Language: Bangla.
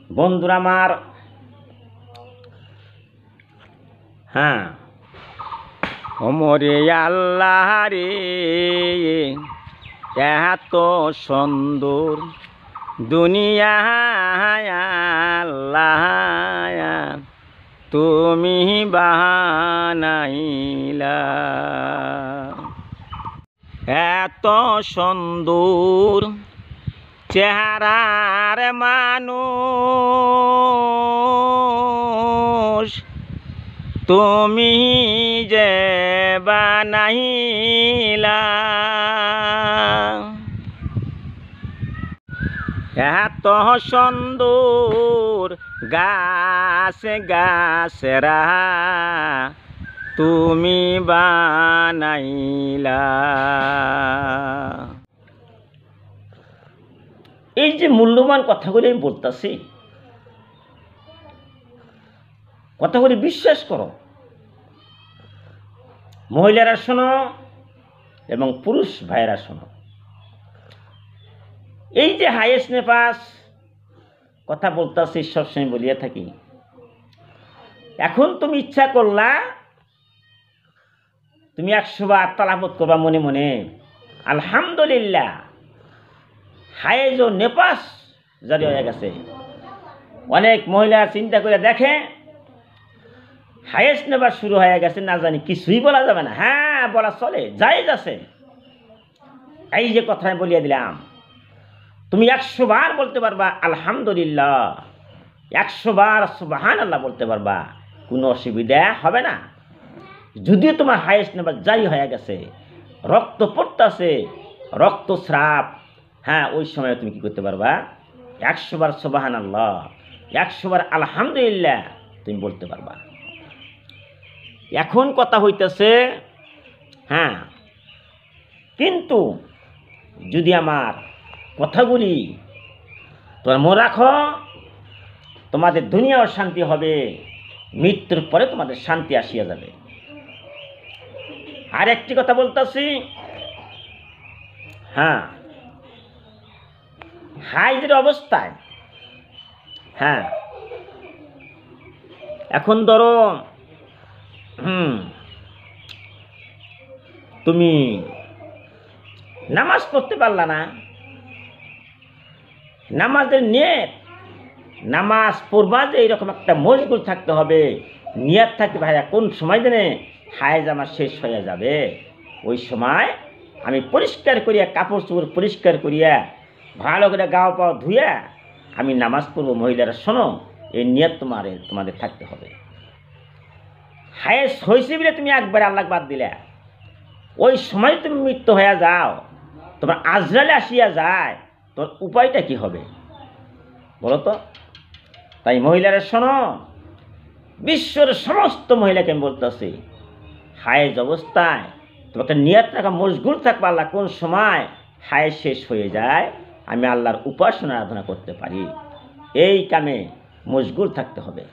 বন্ধুরা আমার, হ্যাঁ, ওমরে আল্লাহ রে, এত সুন্দর দুনিয়া আল্লাহ তুমি বানাইলা, এত সুন্দর চেহারার মানুষ তুমি যে বানাইলা, এত সুন্দর গাছ গাছেরা তুমি বানাইলা। এই যে মূল্যবান কথাগুলি আমি বলতেছি, কথাগুলি বিশ্বাস করো, মহিলারা শোনো এবং পুরুষ ভাইয়েরা শোনো। এই যে হাইয়েস্ট নেপাস কথা বলতেছি, সবসময় বলিয়া থাকি, এখন তুমি ইচ্ছা করলা তুমি 100 বার তালাবত করবা মনে মনে, আলহামদুলিল্লাহ হায়েজ ও নেপাস জারি হয়ে গেছে। অনেক মহিলা চিন্তা করে দেখে হায়েস্ট নেপাস শুরু হয়ে গেছে, না জানি কিছুই বলা যাবে না। হ্যাঁ, বলা চলে, জায়েজ আছে। এই যে কথা আমি বলিয়া দিলাম, তুমি 100 বার বলতে পারবা আলহামদুলিল্লাহ, 100 বার সুবহানাল্লাহ বলতে পারবা, কোনো অসুবিধা হবে না। যদিও তোমার হায়েস্ট নেপাস জারি হয়ে গেছে, রক্ত পড়তেছে, রক্তস্রাব, হ্যাঁ, ওই সময় তুমি কি করতে পারবা? 100 বার সুবহানাল্লাহ, 100 বার আলহামদুলিল্লাহ তুমি বলতে পারবা। এখন কথা হইতেছে, হ্যাঁ, কিন্তু যদি আমার কথাগুলি তোমরা মনে রাখো, তোমাদের দুনিয়াও শান্তি হবে, মৃত্যুর পরে তোমাদের শান্তি আসিয়া যাবে। আর একটি কথা বলতেছি, হ্যাঁ, হাইজের অবস্থায়, হ্যাঁ, এখন ধরো তুমি নামাজ পড়তে পারলা না, নামাজের নিয়ত, নামাজ পড়বা যে এইরকম একটা মশগুল থাকতে হবে, নিয়ত থাকতে ভাইয়া কোন সময় জানে হায়েজ আমার শেষ হয়ে যাবে, ওই সময় আমি পরিষ্কার করিয়া, কাপড় চোপড় পরিষ্কার করিয়া, ভালো করে গাও পাও ধুইয়া আমি নামাজ পড়বো। মহিলারা শোনো, এই নিয়ত তোমাদের থাকতে হবে। হায়েজ হয়েছে বলে তুমি একবারে আল্লাহ বাদ দিলে, ওই সময় তুমি মৃত্যু হয়ে যাও, তোমার আজরালে আসিয়া যায়, তোর উপায়টা কি হবে বলো তো? তাই মহিলারা শোনো, বিশ্বের সমস্ত মহিলাকে আমি বলতেছি, হায়েজ অবস্থায় তোমাকে নিয়ত রাখা, মশগুল থাকবা, আল্লাহ কোন সময় হায়েজ শেষ হয়ে যায় আমি আল্লাহর উপাসনা আরাধনা করতে পারি, এই কামে মশগুল থাকতে হবে।